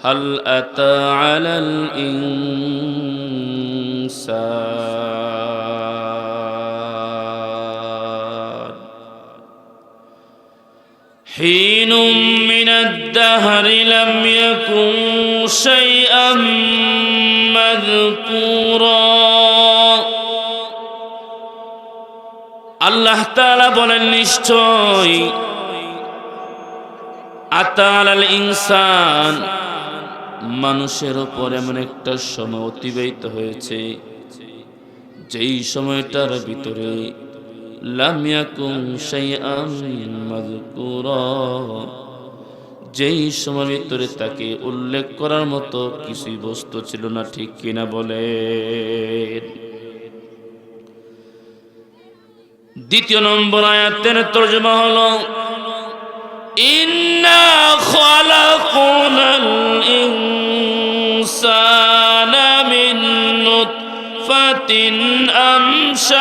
هل أتى على الإنسان حين من الدهر لم يكن شيئا مذكورا আল্লাহ তাআলা বলেন নিশ্চয় আতাল ইনসান মানুষের উপর এমন একটা সময় অতিবাহিত হয়েছে যেই সময়টার ভিতরে লাম ইয়াকুন শাইআন মাযকুরা যেই সময়ের ভিতরে তাকে উল্লেখ করার মতো কিছুই বস্তু ছিল না, ঠিক কিনা বলেন। দ্বিতীয় নম্বর আয়াতের তরজমা হলো ইন্না খালাকনাল ইনসানা মিন নুতফাতিন আমশাজ।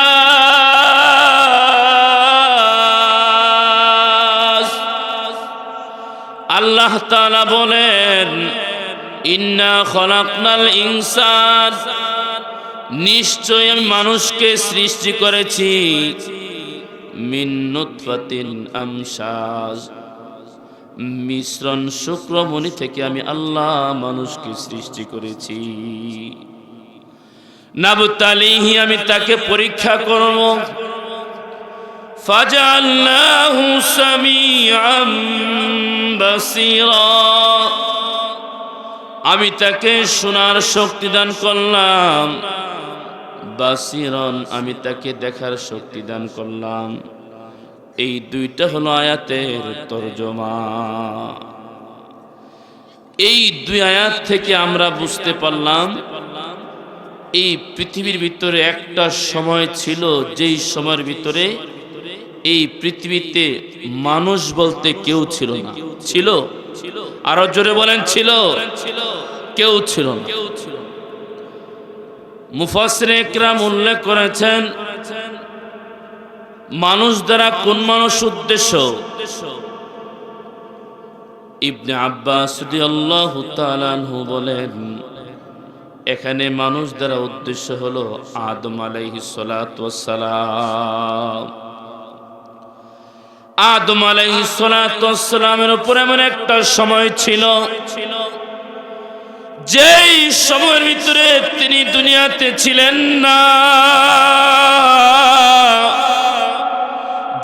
আল্লাহ তাআলা বলেন ইন্না খালাকনাল ইনসান নিশ্চয় আমি মানুষকে সৃষ্টি করেছি মিন নুতফাতিন আমশাজ মিশ্রণ শুক্রমণি থেকে আমি আল্লাহ মানুষকে সৃষ্টি করেছি। নাবতালিহি আমি তাকে পরীক্ষা করব। ফাজআলনাহু সামিআম বাসীরা আমি তাকে শোনার শক্তি দান করলাম। বাসীরন আমি তাকে দেখার শক্তি দান করলাম। এই দুইটা হলো আয়াতের তরজমা। এই দুই আয়াত থেকে আমরা বুঝতে পারলাম এই পৃথিবীর ভিতরে একটা সময় ছিল যেই সময়ের ভিতরে এই পৃথিবীতে মানুষ বলতে কেউ ছিল না। ছিল? আরো জোরে বলেন ছিল? কেউ ছিল না। মুফাসসিরে ইকরাম উল্লেখ করেছেন মানুষ দ্বারা কোন মানুষ উদ্দেশ্য? ইবনে আব্বাস রাদিয়াল্লাহু তাআলা আনহু বলেন এখানে মানুষ দ্বারা উদ্দেশ্য হলো আদম আলাইহিস সালাতু ওয়াস সালাম। আদম আলাইহিস সালাতু ওয়াস সালামের উপর এমন একটা সময় ছিল যেই সময়ের ভিতরে তিনি দুনিয়াতে ছিলেন না,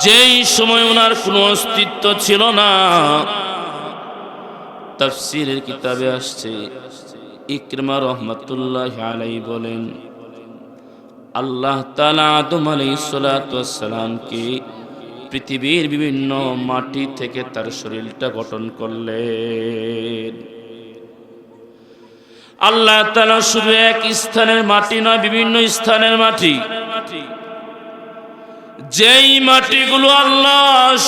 যেই সময় ওনার কোনো অস্তিত্ব ছিল না। তাফসীরের কিতাবে আসছে ইকরিমা রাহমাতুল্লাহি আলাইহি বলেন আল্লাহ তাআলা আদম আলাইহিস সালাতু ওয়াস সালামকে পৃথিবীর বিভিন্ন মাটি থেকে তার শরীরটা গঠন করলেন। আল্লাহ তাআলা শুধু এক স্থানের মাটি নয়, বিভিন্ন স্থানের মাটি। যেই মাটিগুলো আল্লাহ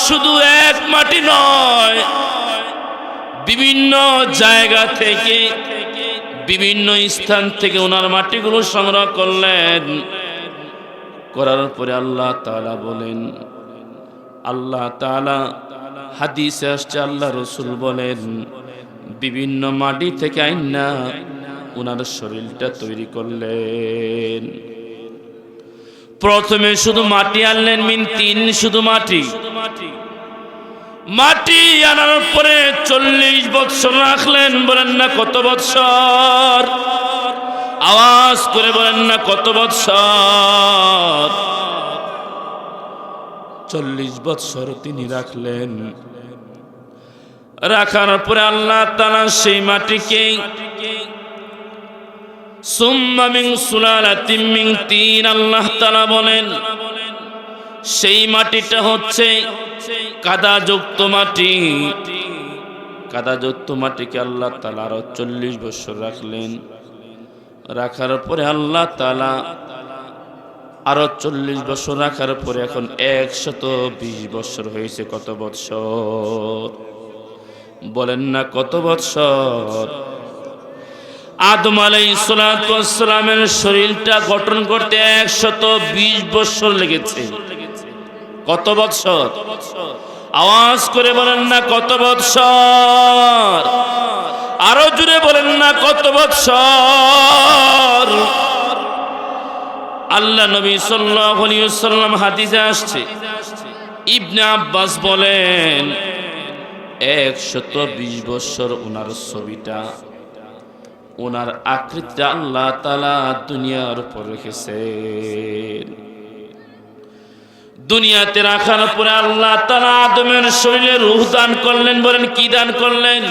শুধু এক মাটি নয়, বিভিন্ন জায়গা থেকে বিভিন্ন স্থান থেকে ওনার মাটিগুলো সংগ্রহ করলেন। করার পরে আল্লাহ তাআলা বলেন, আল্লাহ তাআলা হাদিসে আসছে আল্লাহ রাসূল বলেন বিভিন্ন মাটি থেকে আইনা ওনার শরীরটা তৈরি করলেন। প্রথমে শুধু মাটি আনলেন মিন তিন, শুধু মাটি। মাটি আনার পরে 40 বছর রাখলেন। বলেন না কত বছর? আওয়াজ করে বলেন না কত বছর? 40 বছর তিনি রাখলেন। রাখার পরে আল্লাহ তাআলা সেই মাটিকে সুম্মা মিন সুলালাতিন মিন তিন, আল্লাহ তাআলা বলেন সেই মাটিটা হচ্ছে কাদাযুক্ত মাটি। কাদাযুক্ত মাটিকে আল্লাহ তাআলা আরো 40 বছর রাখলেন। রাখার পরে আল্লাহ তাআলা আরো 40 বছর রাখার পরে এখন 120 বছর হয়েছে। কত বছর? বলেন না কত বছর? আদম আলাইহিস সালাতু ওয়াস সালামের শরীরটা গঠন করতে 120 বছর লেগেছে। কত বছর? আওয়াজ করে বলেন না কত বছর? আরো জুড়ে বলেন না কত বৎসর? আল্লাহ নবী সাল্লাল্লাহু আলাইহি ওয়াসাল্লাম হাদিসে আসছে, ইবনে আব্বাস বলেন 120 বছর ওনার ছবিটা, ওনার আকৃতিটা আল্লাহ তাআলা দুনিয়ার উপর রেখেছেন। দুনিয়াতে রাখার পরে আল্লাহ তাআলা আদমের শরীরে রূহ দান করলেন। বলেন কি দান করলেন?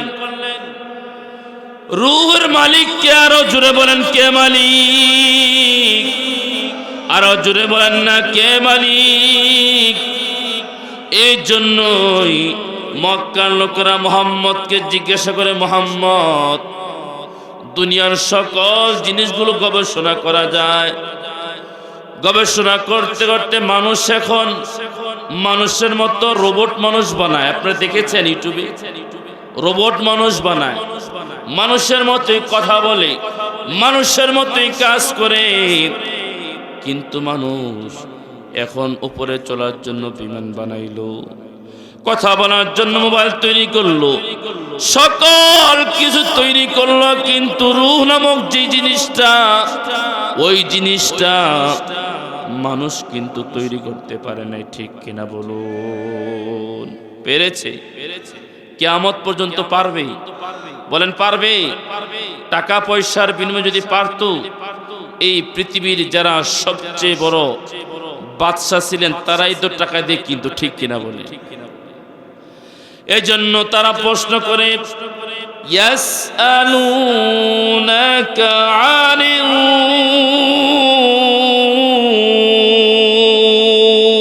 রূহের মালিক কে? আরো জোরে বলেন কে মালিক? আরো জোরে বলেন না কে মালিক? এই জন্যই মক্কার লোকেরা মুহাম্মদকে জিজ্ঞাসা করে, মুহাম্মদ, দুনিয়ার সকল জিনিসগুলো গবেষণা করা যায়, গবেষণা করতে করতে মানুষ এখন মানুষের মতো রোবট মানুষ বানায়। আপনারা দেখেছেন ইউটিউবে রোবট মানুষ বানায়, মানুষের মতোই কথা বলে, মানুষের মতোই কাজ করে। কিন্তু মানুষ এখন উপরে চলার জন্য বিমান বানাইলো, কথা বলার জন্য মোবাইল তৈরি করলো, সকল কিছু তৈরি করলো, কিন্তু রূহ নামক যে জিনিসটা, ওই জিনিসটা মানুষ কিন্তু তৈরি করতে পারে নাই। ঠিক কিনা বলুন? পেরেছে? কিয়ামত পর্যন্ত পারবে? বলেন পারবে? টাকা পয়সার বিনিময়ে যদি পারতো, এই পৃথিবীর যারা সবচেয়ে বড় বাদশা ছিলেন তারাই তো টাকা দিয়ে, কিন্তু ঠিক কিনা বলে? এজন্য তারা প্রশ্ন করে, ইয়াসআলুনাকা আনির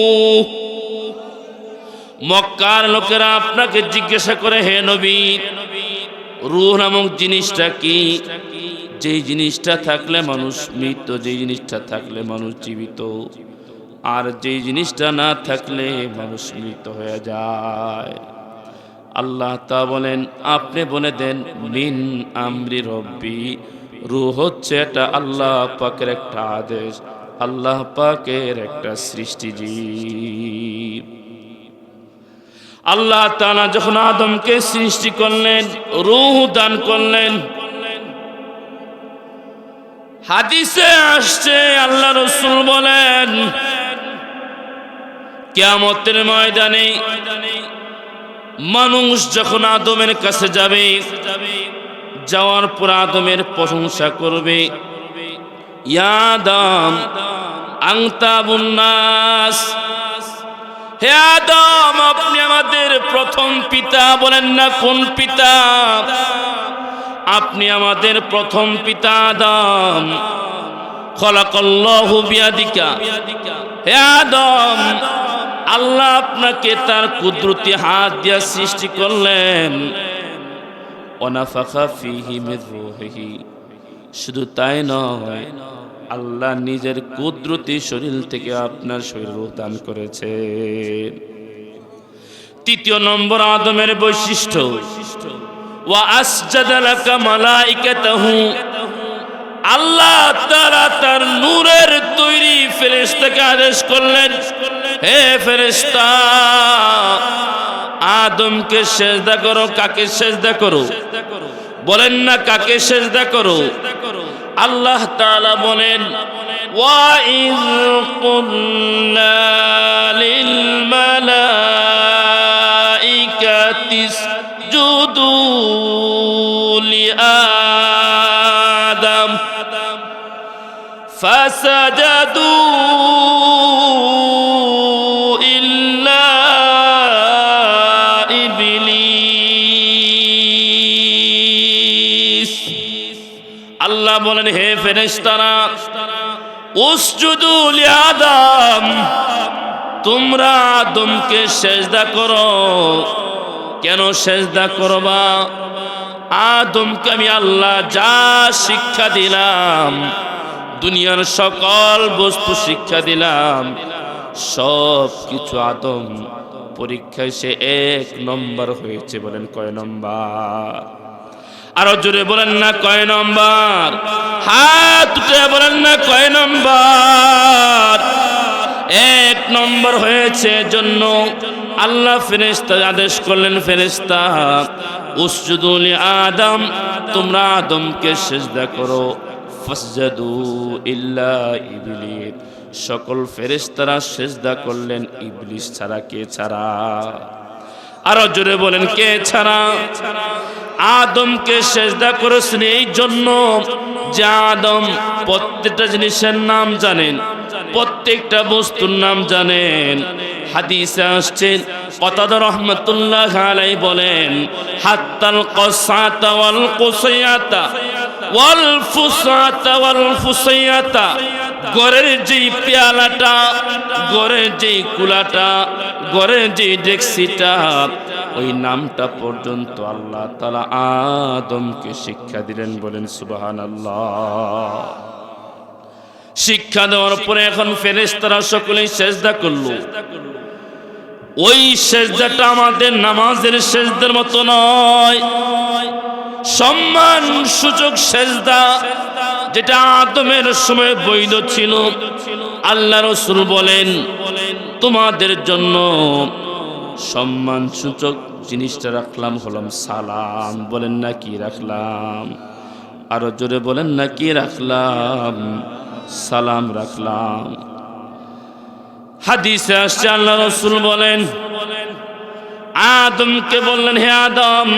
রূহ, মক্কার লোকেরা আপনাকে জিজ্ঞাসা করে, হে নবী, রূহ নামক জিনিসটা কি? যেই জিনিসটা থাকলে মানুষ মৃত, যেই জিনিসটা থাকলে মানুষ জীবিত, আর যেই জিনিসটা না থাকলে মানুষ মৃত হয়ে যায়। আল্লাহ তা বলেন, আপনি বলে দেন, মিন আমরি রব্বি, রূহ হচ্ছে এটা আল্লাহ পাকের একটা আদেশ, আল্লাহ পাকের একটা সৃষ্টিজীব। আল্লাহ তাআলা যখন আদমকে সৃষ্টি করলেন, রূহ দান করলেন। হাদিসে আসছে, আল্লাহ রাসূল বলেন, কিয়ামতের ময়দানে মানুষ যখন আদমের কাছে যাবে, যাওয়ার পর আদমের প্রশংসা করবে, ইয়া আদম আনতা আবুন নাস, হে আদম, আপনি আমাদের প্রথম পিতা। বলেন না কোন পিতা? আপনি আমাদের প্রথম পিতা আদম। খলাকাল্লাহু বিয়াদিকা, হে আদম, আল্লাহ আপনাকে তার কুদরতি হাত দিয়ে সৃষ্টি করলেন। ওয়ানাফাখা ফীহি মির রূহিহি, শুধু তাই নয়, আল্লাহ নিজের কুদরতি শরীর থেকে আপনার শরীর রূহ দান করেছেন। তৃতীয় নম্বর আদমের বৈশিষ্ট্য, ওয়া আসজাদা লাকা মালাইকাতাহু, আল্লাহ তাআলা তার নূরের তৈরি ফেরেশতাকে আদেশ করলেন, হে ফেরেশতা, আদমকে সিজদা করো। কাকে সিজদা করো? বলেন না কাকে সিজদা করো? আল্লাহ তাআলা বলেন, ওয়া ইয কুলনা লিল মালাইকাতি ইসজুদু লি আদম ফাসাজাদু ইল্লা ইবলিস। আল্লাহ বলেন, হে ফেরেশতারা, উসজুদু লি আদম, তোমরা আদমকে সিজদা করো। কেন সিজদা করবা? আদমকে আমি আল্লাহ যা শিক্ষা দিলাম, দুনিয়ার সকল বস্তু শিক্ষা দিলাম, সব কিছু আদম পরীক্ষায় সে 1 নম্বর হয়েছে। বলেন কয় নম্বর? আরো জোরে বলেন না কয় নম্বর? হাত উঠে বলেন না কয় নম্বর? 1 নম্বর হয়েছে। জন্য আল্লাহ ফেরেশতা আদেশ করলেন, ফেরেশতা উসজুদু লিআদম, তোমরা আদমকে সিজদা করো। ফাসজাদু ইল্লা ইবলিস, সকল ফেরেশতারা সিজদা করলেন, ইবলিস ছাড়া। কে ছাড়া? আরো জোরে বলেন, কে ছাড়া? আদমকে সিজদা করেছেন এই জন্য যে আদম প্রত্যেকটা জিনিসের নাম জানেন, প্রত্যেকটা বস্তুর নাম জানেন। হাদিসে আসছেন, কতাদা রাহমাতুল্লাহ আলাইহি বলেন, হাত্তাল কসাতা ওয়াল কুসায়াতা ওয়াল ফুসাতা ওয়াল ফুসায়াতা, গরের যে পেয়ালাটা, গরের যে কুলাটা, গরের যে ডেক্সিটা, ওই নামটা পর্যন্ত আল্লাহ তাআলা আদমকে শিক্ষা দিলেন। বলেন সুবহানাল্লাহ। শিক্ষা দেওয়ার পরে এখন ফেরেশতারা সকলেই সিজদা করলো। ওই সিজদাটা আমাদের নামাজের সিজদার মতো নয়, সম্মান সূচক সিজদা, যেটা আদমের সময় বৈধ ছিল। আল্লাহ রাসূল বলেন, তোমাদের জন্য সম্মান সূচক জিনিসটা রাখলাম হলাম সালাম। বলেন না কি রাখলাম? আরো জোরে বলেন না কি রাখলাম? সালাম রাখলাম। হাদিসে আসছে, আল্লাহ রাসূল বলেন, আদমকে বললেন, হে আদম,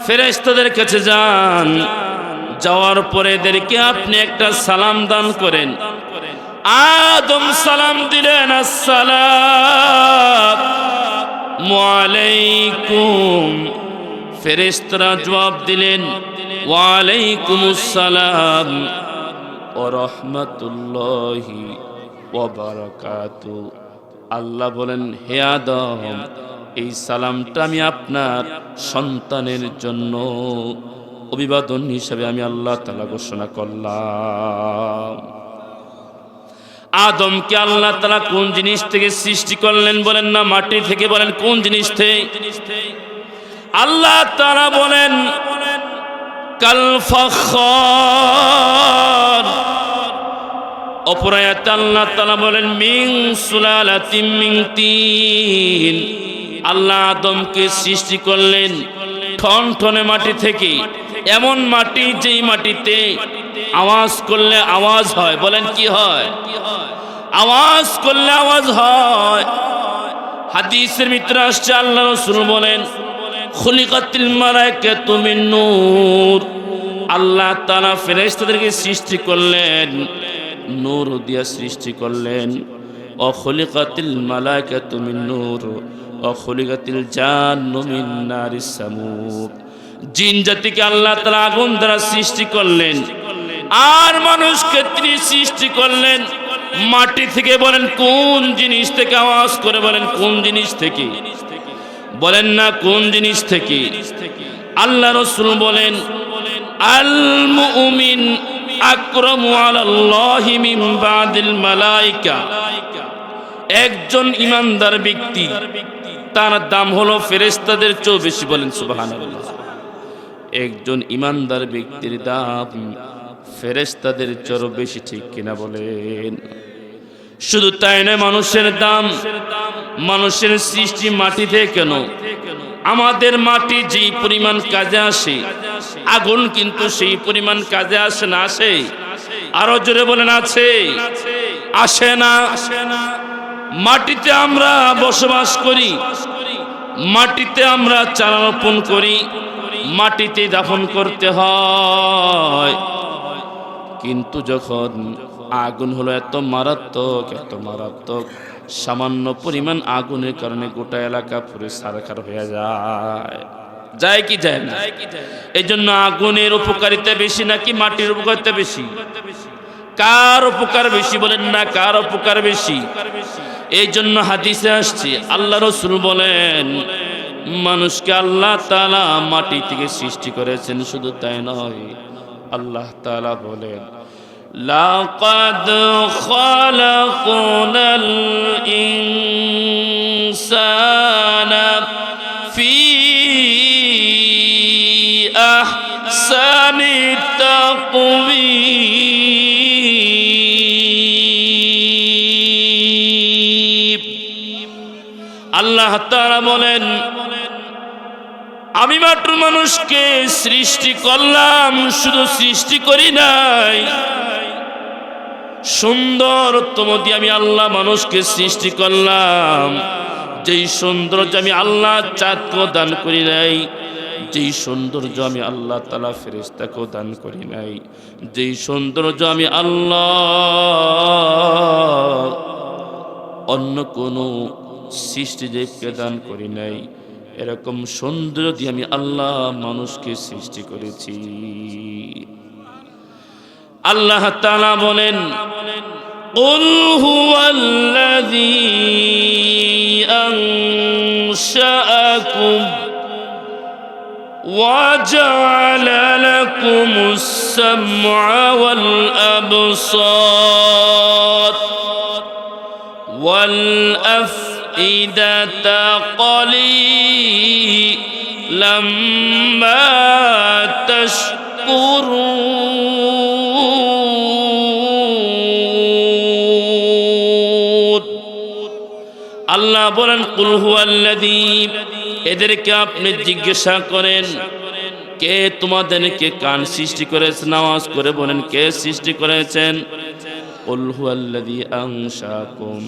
ফেরেশতাদের কাছে যান, যাওয়ার পরে এদেরকে আপনি একটা সালাম দান করেন। আদম সালাম দিলেন, আসসালামু আলাইকুম। ফেরেশতারা জবাব দিলেন, ওয়া আলাইকুমুস সালাম ওয়া রাহমাতুল্লাহি ওয়া বারাকাতুহু। আল্লাহ বলেন, হে আদম, এই সালামটা আমি আপনার সন্তানের জন্য অভিবাদন হিসাবে আমি আল্লাহ তাআলা ঘোষণা করলাম। আদমকে আল্লাহ তাআলা কোন জিনিস থেকে সৃষ্টি করলেন? বলেন না মাটি থেকে। বলেন কোন জিনিস থেকে? আল্লাহ তাআলা বলেন, কাল ফাখার। অপর আয়াতে আল্লাহ তাআলা বলেন, মিন সুলালাতিম মিন তিন। আল্লাহ আদমকে সৃষ্টি করলেন ঠনঠনে মাটি থেকে, এমন মাটি যেই মাটিতে আওয়াজ করলে আওয়াজ হয়। বলেন কি হয়? আওয়াজ করলে আওয়াজ হয়। হাদিসের ভিতরে আসছে, আল্লাহ রাসূল বলেন, খুলিকাতিল মালাইকাতু মিন নূর। আল্লাহ তাআলা ফেরেশতাদেরকে সৃষ্টি করলেন, নূর দিয়া সৃষ্টি করলেন। অখলিকাতিল মালাইকাতু মিন নূর অখলিকাতিল জান্নু মিন নারিস সামুম। জিন জাতিকে আল্লাহ তাআলা আগুন দ্বারা সৃষ্টি করলেন, আর মানুষকে তিনি সৃষ্টি করলেন মাটি থেকে। বলেন কোন জিনিস থেকে? আওয়াজ করে বলেন কোন জিনিস থেকে? বলেন না কোন জিনিস থেকে? আল্লাহ রাসূল বলেন, আল মুমিন আকরামু আলাল্লাহি মিন বাদিল মালাইকা। একজন ইমানদার ব্যক্তি, তার দাম হলো ফেরেশতাদের চেয়ে বেশি। বলেন সুবহানাল্লাহ। একজন ইমানদার ব্যক্তির দাম ফেরেশতাদের চেয়ে বেশি, ঠিক কিনা বলেন? শুধু তাই নয়, মানুষের দাম, মানুষের সৃষ্টি মাটি থেকে কেন? আমাদের মাটি যেই পরিমাণ কাজে আসে, আগুন কিন্তু সেই পরিমাণ কাজে আসে না? আসে? আরো জোরে বলেন, আছে? আসে না? মাটিতে আমরা বসবাস করি, মাটিতে আমরা চারা রোপণ করি, মাটিতে দাফন করতে হয়। কিন্তু যখন আগুন হলো এত মারাত্মক, এত মারাত্মক, সামান্য পরিমাণ আগুনের কারণে গোটা এলাকা পুরো ছারখার হয়ে যায়। যায় কি যায় না? এই জন্য আগুনের উপকারিতা বেশি নাকি মাটির উপকারিতা বেশি? কার উপকার বেশি? বলেন না কার উপকার বেশি? এই জন্য হাদিসে আসছে, আল্লাহ রাসূল বলেন, মানুষকে আল্লাহ তাআলা মাটি থেকে সৃষ্টি করেছেন। শুধু তাই নয়, আল্লাহ তাআলা বলেন, লাকাদ খালাকনাল ইনসানা ফি আহসানি তাকওয়ীম। আল্লাহ তাআলা বলেন, আমি মাত্র মানুষকে সৃষ্টি করলাম, শুধু সৃষ্টি করি নাই, সুন্দরতম দিয়ে আমি আল্লাহ মানুষকে সৃষ্টি করলাম। যেই সৌন্দর্য আমি আল্লাহ চাঁদকেও দান করি নাই, যেই সৌন্দর্য আমি আল্লাহ তাআলা ফেরেশতাকেও দান করি নাই, যেই সৌন্দর্য আমি আল্লাহ অন্য কোনো সৃষ্টিজীবকে দান করি নাই, এরকম সৌন্দর্য দিয়ে আমি আল্লাহ মানুষকে সৃষ্টি করেছি। আল্লাহ তাআলা বলেন, কুল হুয়াল্লাযী আনশাআকুম وجعل لكم السمع والأبصار والأفئدة قليلا ما تشكرون। আল্লাহ বলেন, কুল হুয়াল্লাযী, এদেরকে আপনি জিজ্ঞাসা করেন, কে তোমাদেরকে কান সৃষ্টি করেছেন? আওয়াজ করে বলেন, কে সৃষ্টি করেছেন? কুল হুয়াল্লাযী আনশাকুম,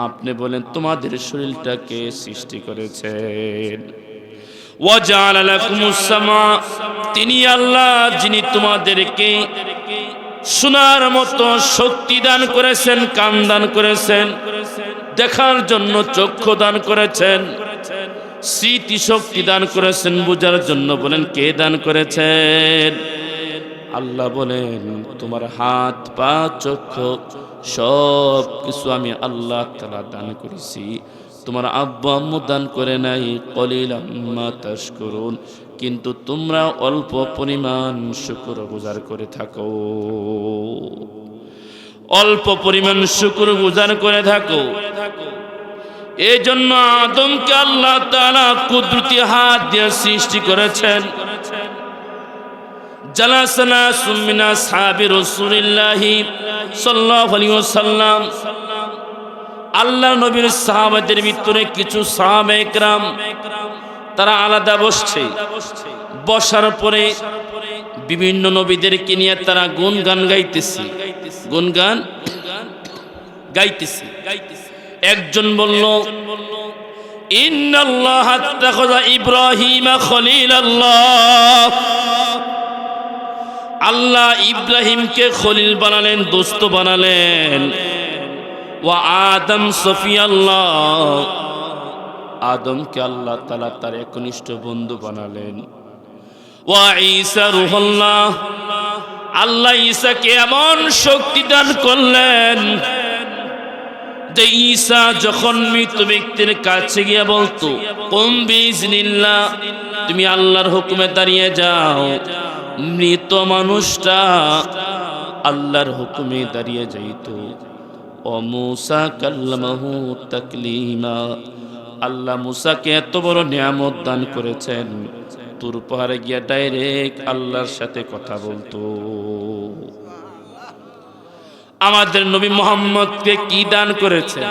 আপনি বলেন তোমাদের শরীরটা কে সৃষ্টি করেছেন? ওয়া জাআলা লাকুমুস সামা, তিনি আল্লাহ যিনি তোমাদেরকে শোনার মতো শক্তি দান করেছেন, কান দান করেছেন, দেখার জন্য চক্ষু দান করেছেন, স্মৃতি শক্তি দান করেছেন, বোঝার জন্য বলেন কে দান করেছেন? আল্লাহ বলেন, তোমার হাত পা চক্ষু সব কিছু আমি আল্লাহ তাআলা দান করেছি, তোমার আব্বা আম্মু দান করে নাই। কলিলাম মা তাশকুরুন, কিন্তু তোমরা অল্প পরিমাণ শুকরগুজার করে থাকো, অল্প পরিমাণ শুকরগুজার করে থাকো। এই জন্য আদমকে আল্লাহ তাআলা কুদরতি হাত দিয়ে সৃষ্টি করেছেন। জালাসানা সুমিনা সাহাবী রাসূলুল্লাহি সাল্লাল্লাহু আলাইহি ওয়াসাল্লাম, আল্লাহ নবীর সাহাবাদের ভিতরে কিছু সাহাবায়ে কেরাম তারা আলাদা বসছে। বসার পরে বিভিন্ন নবীদেরকে নিয়ে তারা গুণগান গাইতেছে, গুণগান গাইতেছে। একজন বলল, ইন্নাল্লাহা আত্তাখাযা ইব্রাহিমা খলিলাল্লাহ, আল্লাহ ইব্রাহিমকে খলিল বানালেন, দোস্ত বানালেন। ওয়া আদম সফিয়াল্লাহ, আদমকে আল্লাহ তাআলা তার একনিষ্ঠ বন্ধু বানালেন। ওয়া ঈসা রূহুল্লাহ, আল্লাহ ঈসাকে এমন শক্তি দান করলেন যে ঈসা যখন মৃত ব্যক্তির কাছে গিয়ে বলতো, কুম বিইজনিল্লাহ, তুমি আল্লাহর হুকুমে দাঁড়িয়ে যাও, মৃত মানুষটা আল্লাহর হুকুমে দাঁড়িয়ে যাইত। ও মূসা কাল্লামাহু তাকলিমা, আল্লাহ মূসাকে এত বড় নিয়ামত দান করেছেন, তুর পাহাড়ে গিয়া ডাইরেক্ট আল্লাহর সাথে কথা বলতো। আমাদের নবী মুহাম্মদকে কি দান করেছেন?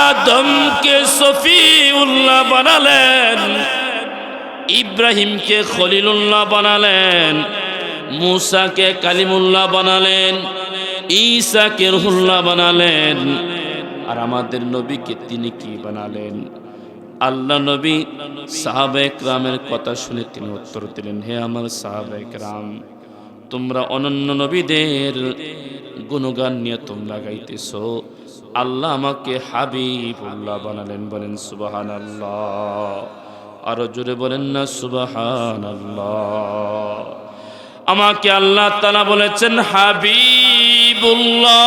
আদমকে সফিউল্লাহ বানালেন, ইব্রাহিমকে খলিলুল্লাহ বানালেন, মূসাকে কালিমুল্লাহ বানালেন, ঈসাকে রূহুল্লাহ বানালেন। আর আমাদের নবীকে তিনি কি বানালেন? আল্লাহ নবী সাহাবায়ে কেরামের কথা শুনে তিনি উত্তর দিলেন, হে আমার সাহাবায়ে কেরাম, তোমরা অনন্য নবীদের গুণগান নিয়ে তোমরা গাইতেছো, আল্লাহ আমাকে হাবিবুল্লাহ বানালেন। বলেন সুবহানাল্লাহ, আরো জোরে বলেন না সুবহানাল্লাহ। আমাকে আল্লাহ তাআলা বলেছেন হাবিবুল্লাহ,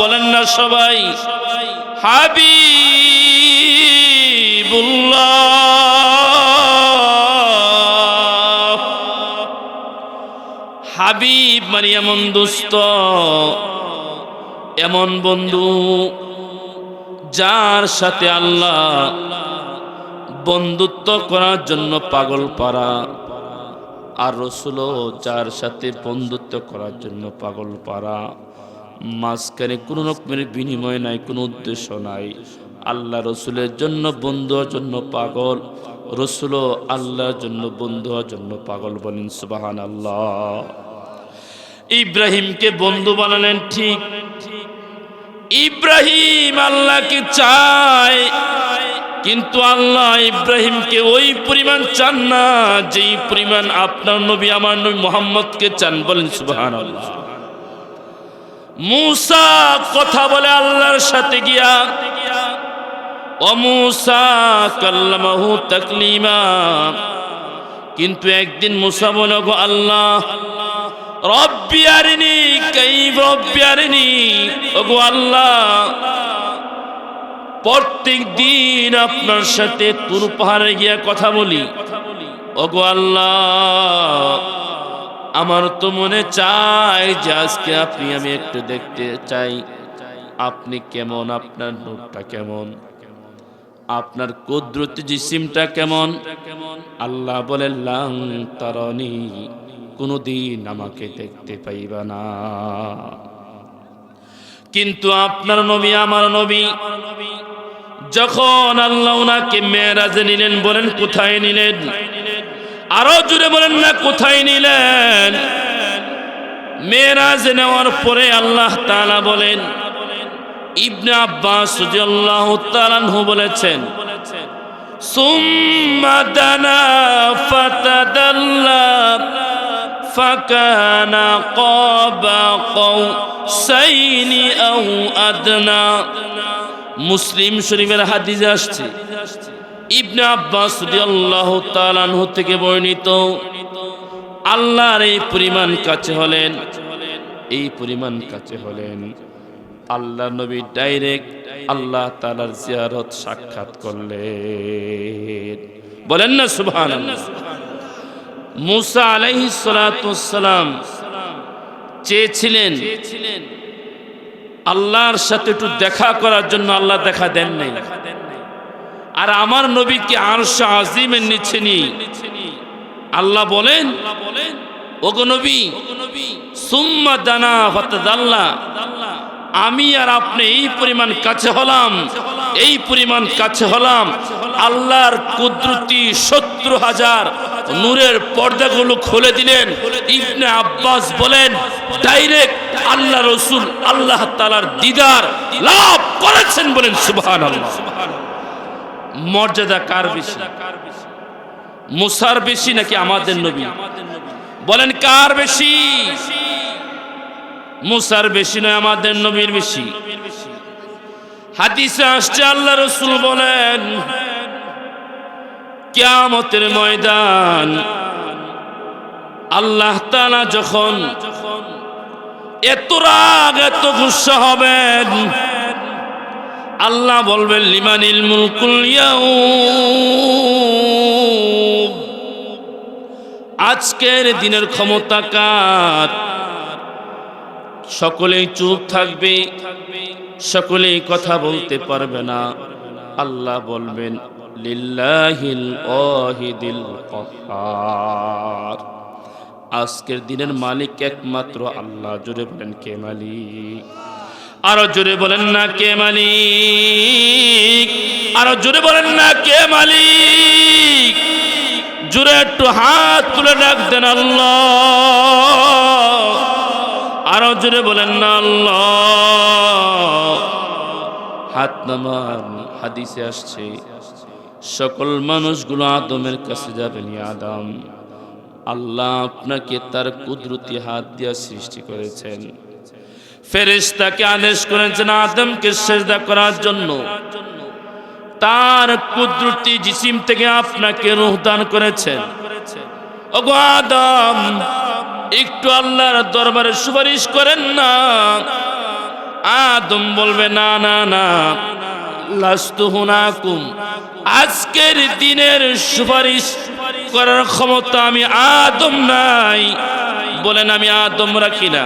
বলেন না সবাই হাবিবুল্লাহ। হাবিব মানে এমন দোস্ত, এমন বন্ধু যার সাথে আল্লাহ বন্ধুত্ব করার জন্য পাগল পারা, আর রাসূলও যার সাথে বন্ধুত্ব করার জন্য পাগল পারা। মাঝখানে কোনো রকমের বিনিময় নাই, কোনো উদ্দেশ্য নাই। আল্লাহ রাসূলের জন্য বন্ধুর জন্য পাগল, রসুলও আল্লাহর জন্য, বন্ধু হওয়ার জন্য পাগল। বলেন সুবহানাল্লাহ। ইব্রাহিমকে বন্ধু বানালেন ঠিক, ইব্রাহিম আল্লাহকে চায়, কিন্তু আল্লাহ ইব্রাহিমকে ওই পরিমাণ চান না যেই পরিমাণ আপনার নবী আমার নবী মুহাম্মদকে চান। বলেন সুবহানাল্লাহ। মূসা কথা বলে আল্লাহর সাথে গিয়া, ও মূসা কাল্লামাহু তাকলিমা, কিন্তু একদিন মূসা বলে, গো আল্লাহ, রব্বি আরিনি কাইফ, রব্বি আরিনি, ওগো আল্লাহ, প্রত্যেক দিন আপনার সাথে তুর পাহাড়ে গিয়া কথা বলি, ওগো আল্লাহ, আমার তো মনে চাই যে আজকে আমি একটু দেখতে চাই আপনি কেমন, আপনার নূরটা কেমন, আপনার কুদরতি জিসিমটা কেমন। আল্লাহ বলে, লাং তারানি, কোনদিন আমাকে দেখতে পাইবা না। কিন্তু আপনার নবী আমার নবী যখন আল্লাহ ওনাকে মেরাজে নিলেন, বলেন কোথায় নিলেন? আরো জুড়ে বলেন না কোথায় নিলেন? মেরাজে নেওয়ার পরে আল্লাহ তাআলা বলেন, ইবনে আব্বাস রাদিয়াল্লাহু তাআলা আনহু বলেছেন, সুম্মা দানা ফাতাদাল্লা ফাকানা কাবা কাউসাইনি আও আদনা। মুসলিম শরীফের হাদিসে আসছে, ইবনে আব্বাস রাদিয়াল্লাহু তাআলা আনহু থেকে বর্ণিত, আল্লাহর এই পরিমাণ কাছে হলেন, এই পরিমাণ কাছে হলেন, আল্লাহ নবী ডাইরেক্ট আল্লাহ তাআলার জিয়ারত সাক্ষাৎ করলেন। বলেন না সুবহানাল্লাহ। মূসা আলাইহিস সালাতু ওয়াসসালাম চেয়েছিলেন আল্লাহর সাথে একটু দেখা করার জন্য, আল্লাহ দেখা দেন নাই। আর আমার নবীকে আরশ আজিমের নিচে নিয়ে আল্লাহ বলেন, ওগো নবী, সুম্মা দানা ফাতাদাল্লা, আমি আর আপনি এই পরিমাণ কাছে হলাম, এই পরিমাণ কাছে হলাম, আল্লাহর কুদরতি 70,000 নূরের পর্দাগুলো খুলে দিলেন। ইবনে আব্বাস বলেন, ডাইরেক্ট আল্লাহ রসুল আল্লাহ তাআলার দিদার লাভ করেছেন। বলেন সুবহানাল্লাহ। মর্যাদা কার বেশি, মুসার বেশি নাকি আমাদের নবী? বলেন কার বেশি? মুসার বেশি নয়, আমাদের নবীর বেশি। হাদিসে আসছে আল্লাহ রাসূল বলেন, কিয়ামতের ময়দান আল্লাহ তাআলা যখন এত রাগ এত গুসা হবেন, আল্লাহ বলবেন, লিমানিল মুলকুল ইয়াউম, আজকের দিনের ক্ষমতা কার? সকলেই চুপ থাকবে, সকলেই কথা বলতে পারবে না। আল্লাহ বলবেন, লিল্লাহিল ওয়াহিদিল কাহ্হার, আজকের দিনের মালিক একমাত্র আল্লাহ। জোরে বলেন কে মালিক? আরো জোরে বলেন না কে মালিক? আরো জোরে বলেন না কে মালিক? জোরে একটু হাত তুলে ডাক দেন আল্লাহ। আরো জোরে বলেন না আল্লাহ। হাত নামান। হাদিসে আসছে, সকল মানুষগুলো আদমের কাছে যাবেন, আদম, আল্লাহ আপনাকে তার কুদরতি হাত দিয়ে সৃষ্টি করেছেন। ফেরেশতাকে আদেশ করেছেন আদমকে সিজদা করার জন্য। তার কুদরতি জিসিম থেকে আপনাকে রূহ দান করেছেন। ওগো আদম, একটু আল্লাহর দরবারে সুপারিশ করেন না। আদম বলবে, না না না, লাস্তু হুনাকুম, আজকের দিনের সুপারিশ করার ক্ষমতা আমি আদম নাই। বলেন, আমি আদম রাখি না।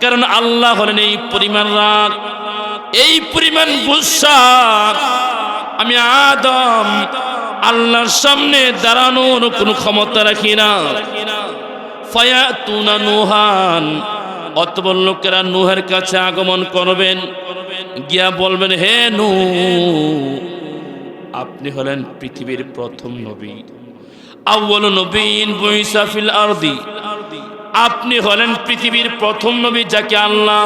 কারণ আল্লাহ হলেন এই পরিমাণ রাগ, এই পরিমাণ গুসা, আমি আদম আল্লাহর সামনে দাঁড়ানোর কোনো ক্ষমতা রাখি না। ফায়াতুনা নুহান, অতঃপর লোকেরা নূহের কাছে আগমন করবেন, গিয়া বলবেন, হে নূহ, আপনি হলেন পৃথিবীর প্রথম নবী, আউয়ালু নবীন বুইসা ফিল আরদি। আপনি হলেন পৃথিবীর প্রথম নবী যাকে আল্লাহ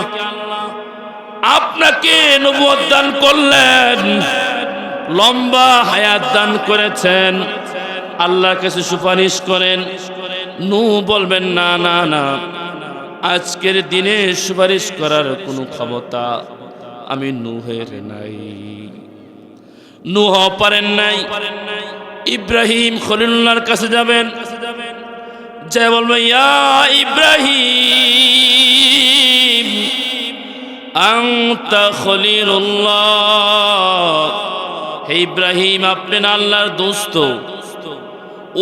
আপনাকে নবুয়ত দান করলেন, লম্বা হায়াত দান করেছেন। আল্লাহর কাছে সুপারিশ করেন। নূহ বলবেন না না না, আজকের দিনে সুপারিশ করার কোনো ক্ষমতা আমি নূহের নাই। নূহ পারেন নাই। ইব্রাহিম খলিলুল্লাহর কাছে যাবেন, যে বলবে ইয়া ইব্রাহিম আনতা খলিলুল্লাহ, হে ইব্রাহিম আপনি না আল্লাহর দোস্ত।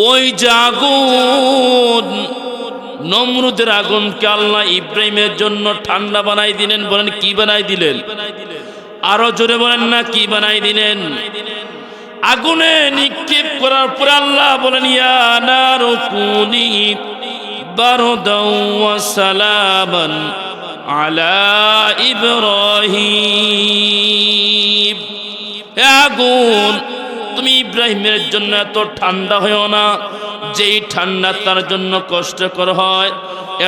ওই যে আগুন, নমরুদের আগুনকে আল্লাহ ইব্রাহিমের জন্য ঠান্ডা বানাই দিলেন। বলেন কি বানাই দিলেন? আরো জোরে বলেন না, কি বানাই দিলেন? আগুনে নিক্ষেপ করার পর আল্লাহ বলেন ইয়া নারু কুনি বারদাও ওয়া সালামান আলা ইব্রাহিম, হে আগুন তুমি ইব্রাহিমের জন্য এত ঠান্ডা হয়েও না, যেই ঠান্ডা তার জন্য কষ্টকর হয়।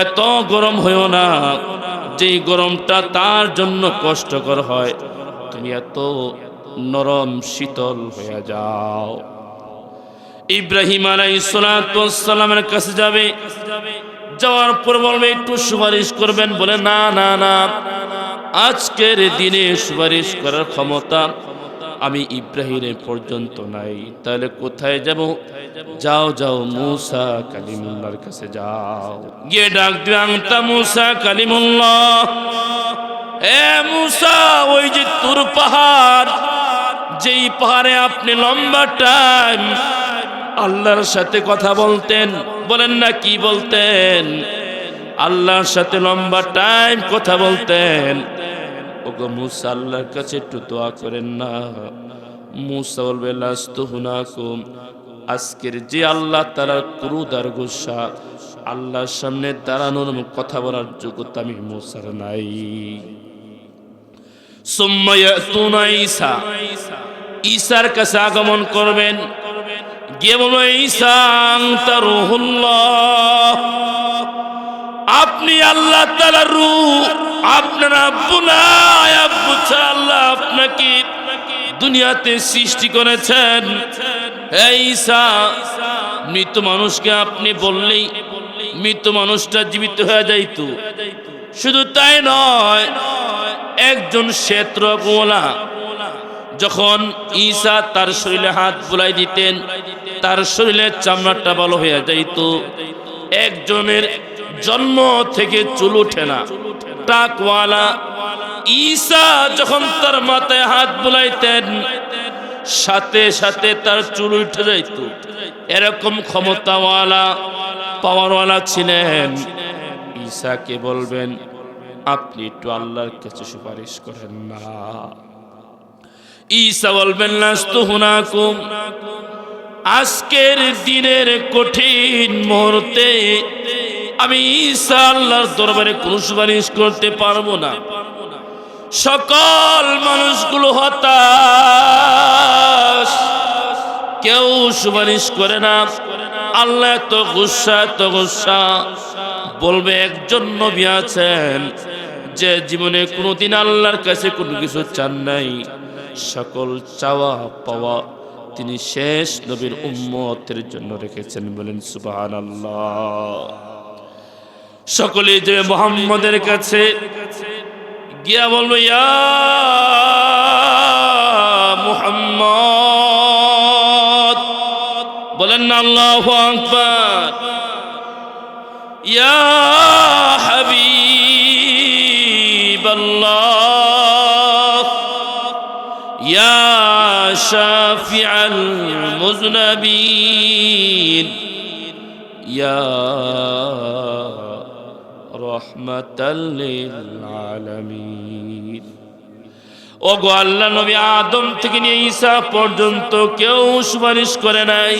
এত গরম হয়েও না, যেই গরমটা তার জন্য কষ্টকর হয়। তুমি এত নরম শীতল হয়ে যাও। ইব্রাহিম আলাইহিস সালাতু ওয়াস সালামের কাছে যাবে, যাওয়ার পর বলবে একটু সুপারিশ করবেন। বলে না না না, আজকের দিনে সুপারিশ করার ক্ষমতা আমি ইব্রাহিমের পর্যন্ত নাই। তাহলে কোথায় যাব? যাও যাও মূসা কালিমুল্লাহর কাছে যাও, গিয়ে ডাক দিও আনতা মূসা কালিমুল্লাহ, এ মূসা ওই যে তুর পাহাড়, যেই পাহাড়ে আপনি লম্বা টাইম আল্লাহর সাথে কথা বলতেন। বলেন না কি বলতেন? আল্লাহর সাথে লম্বা টাইম কথা বলতেন। ওগো মূসা আল্লাহর কাছে একটু দোয়া করেন না। মূসা বলবে লাস্তু হুনাকুম, আজকের যে আল্লাহ তাআলার ক্রোধ আর গুসা, আল্লাহর সামনে দাঁড়ানোর কথা বলার যোগ্যতা আমি মূসার নাই। সুম্মা ইয়াতুনা ঈসা, ঈসার কাছে আগমন করবেন, গিয়ে বলবে ঈসা আনতা রূহুল্লাহ, আপনি আল্লাহ তাআলার রূহ, আপনার আব্বু নাই, আব্বু ছাড়া আল্লাহ আপনাকে দুনিয়াতে সৃষ্টি করেছেন। হে ঈসা, মৃত মানুষকে আপনি বললেই মৃত মানুষটা জীবিত হয়ে যাইত। শুধু তাই নয়, একজন শ্বেতরোগওয়ালা যখন ঈসা তার শরীরে হাত বুলাই দিতেন, তার শরীরের চামড়াটা ভালো হয়ে যাইত। একজনের জন্ম থেকে চুল ওঠে না, টাকওয়ালা ঈসা যখন তার মাথায় হাত বুলাইতেন, সাথে সাথে তার চুল উঠে যাইত। এরকম ক্ষমতাওয়ালা পাওয়ারওয়ালা ছিলেন। ঈসাকে বলবেন আপনি একটু আল্লাহর কাছে সুপারিশ করেন না। ঈসা বলবেন লাস্তু হুনাকুম, আজকের দিনের কঠিন মুহূর্তে আমি ঈসা আল্লাহর দরবারে কোনো সুপারিশ করতে পারবো না। সকল মানুষগুলো হতাশ, কেউ সুপারিশ করে না। আল্লাহ এত গুসা, এত গুসা। বলবে একজন নবী আছেন যে জীবনে কোনোদিন আল্লাহর কাছে কোনো কিছু চান নাই, সকল চাওয়া পাওয়া তিনি শেষ নবীর উম্মতের জন্য রেখেছেন। বলেন সুবহানাল্লাহ। সকলে যে মুহাম্মদের কাছে গিয়া বলবো ইয়া মুহাম্মদ, বলেন না আল্লাহু আকবার। ইয়া হাবিবাল্লাহ, ইয়া শাফিআল মুযনাবিন, ইয়া রাহমাতাল লিল আলামিন। ওগো আল্লাহ, নবী আদম থেকে নিয়ে ঈসা পর্যন্ত কেউ সুপারিশ করে নাই।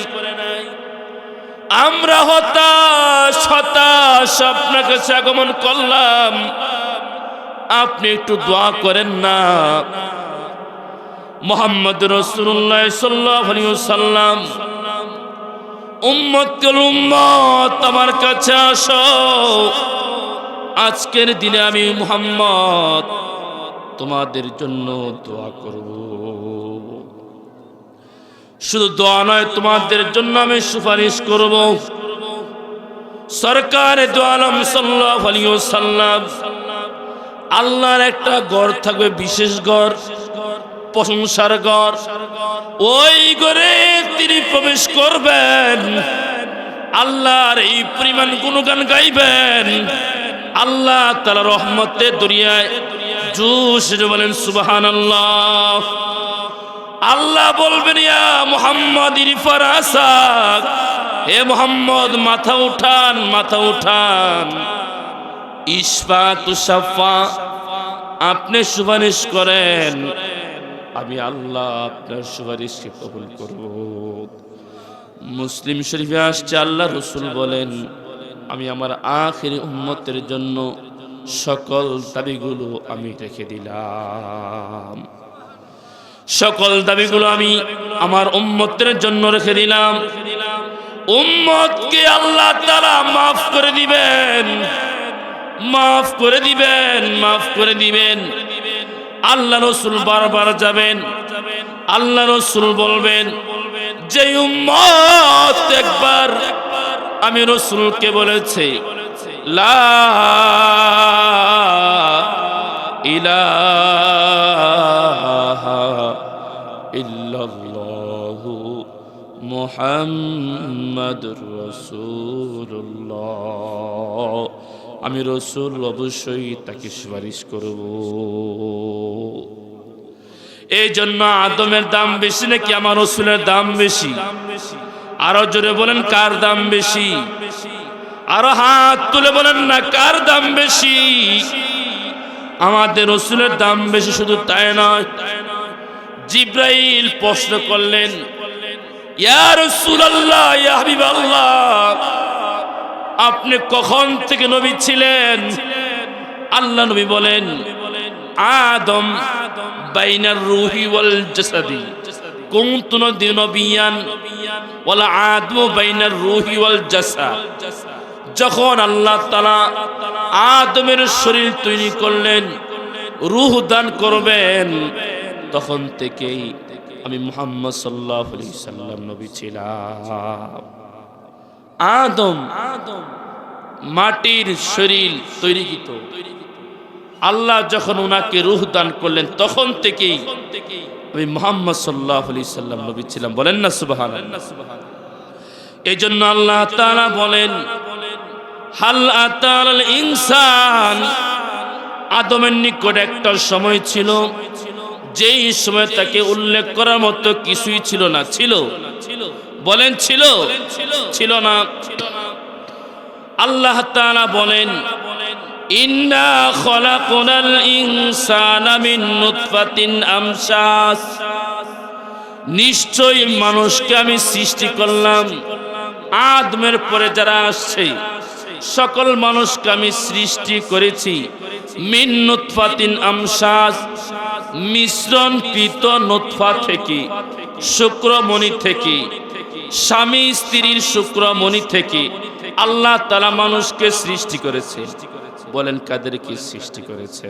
আমরা হতাশ হতাশ আপনার কাছে আগমন করলাম, আপনি একটু দোয়া করেন না। মুহাম্মদ রাসূলুল্লাহ সাল্লাল্লাহু আলাইহি ওয়াসাল্লাম, উম্মতুল উম্মত আমার কাছে আসো, আজকের দিনে আমি মুহাম্মদ তোমাদের জন্য দোয়া করব। শুধু দোয়া নয়, তোমাদের জন্য আমি সুপারিশ করব। সরকারে দো আলম সাল্লাল্লাহু আলাইহি ওয়াসাল্লাম, আল্লাহর একটা ঘর থাকবে, বিশেষ ঘর, প্রশংসার ঘর। ওই ঘরে তিনি প্রবেশ করবেন, আল্লাহর এই পরিমাণ গুণগান গাইবেন, আল্লাহ তাআলা রহমতে দরিয়ায় জোশ বলেন সুবহানাল্লাহ। আল্লাহ বলবেন, ইয়া মুহাম্মদ ইরফা রাসাক, হে মুহাম্মদ মাথা উঠান, মাথা উঠান। ইশফা তুশাফা, আপনি সুপারিশ করেন, আমি আল্লাহ আপনার সুপারিশকে কবুল করব। মুসলিম শরীফে আসছে, আল্লাহ রসুল বলেন, আমি আমার আখিরি উম্মতের জন্য সকল দাবিগুলো আমি রেখে দিলাম, সকল দাবিগুলো আমি আমার উম্মতের জন্য রেখে দিলাম। উম্মতকে আল্লাহ তাআলা মাফ করে দিবেন, মাফ করে দিবেন, মাফ করে দিবেন। আল্লাহ রসুল বারবার যাবেন, আল্লাহ রসুল বলবেন, যে উম্মত একবার আমি রসুলকে বলেছে লা ইলাহা ইল্লাল্লাহু মুহাম্মাদুর রাসূলুল্লাহ, আমি রসুল অবশ্যই তাকে সুপারিশ করব। এই জন্য আদমের দাম বেশি নাকি আমার রসুলের দাম বেশি? আরো জোরে বলেন, কার দাম বেশি? আরো হাত তুলে বলেন না, কার দাম বেশি? আমাদের রসুলের দাম বেশি। শুধু তাই নয়, জিব্রাইল প্রশ্ন করলেন, ইয়া রাসূলুল্লাহ, ইয়া হাবিবাল্লাহ, আপনি কখন থেকে নবী ছিলেন? আল্লাহ নবী বলেন, আদম বাইনার রূহি ওয়াল জাসাদি কুনতু নবিয়ান ওয়ালা আদম বাইনার রূহি ওয়াল জাসাদ। যখন আল্লাহ তাআলা আদমের শরীর তৈরি করলেন, রূহ দান করবেন, তখন থেকেই আমি মুহাম্মদ সাল্লাল্লাহু আলাইহি সাল্লাম নবী ছিলাম। আদম মাটির শরীর তৈরিকৃত, আল্লাহ যখন উনাকে রূহ দান করলেন, তখন থেকেই আমি মুহাম্মদ সাল্লাল্লাহু আলাইহি সাল্লাম নবী ছিলাম। বলেন না সুবহানাল্লাহ। এই জন্য আল্লাহ তাআলা বলেন, হাল আতাল ইনসান, আদমের নিকট একটা সময় ছিল, যেই সময় তাকে উল্লেখ করার মতো কিছুই ছিল না। ছিল? বলেন ছিল? ছিল না। আল্লাহ তাআলা বলেন, ইন্না খলাকনাল ইনসানা মিন নুতফাতিন আমশাস, নিশ্চয়ই মানুষকে আমি সৃষ্টি করলাম। আদমের পরে যারা আসছে সকল মানুষকে আমি সৃষ্টি করেছি মিন নুতফাতিন আমশাস, মিশ্রণকৃত নুতফা থেকে, শুক্রমণি থেকে, স্বামী স্ত্রীর শুক্রমণি থেকে আল্লাহ তাআলা মানুষকে সৃষ্টি করেছে। বলেন, কাদেরকে সৃষ্টি করেছে?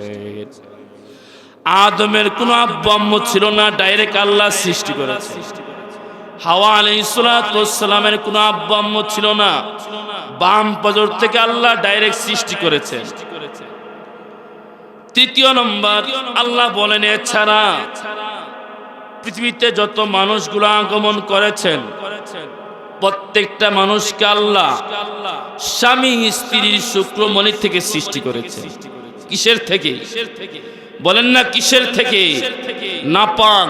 আদমের কোনো আব্বু আম্মু ছিল না, ডাইরেক্ট আল্লাহ সৃষ্টি করেছে। হাওয়া আলাইহিস সালাতু ওয়াস সালামের কোনো আব্বু আম্মু ছিল না, বাম পাজর থেকে আল্লাহ ডাইরেক্ট সৃষ্টি করেছে। তৃতীয় নম্বর, আল্লাহ বলেন, এছাড়া পৃথিবীতে যত মানুষগুলো আগমন করেছেন, প্রত্যেকটা মানুষকে আল্লাহ স্বামী স্ত্রীর শুক্রমণি থেকে সৃষ্টি করেছে। কিসের থেকে? বলেন না, কিসের থেকে? নাপাক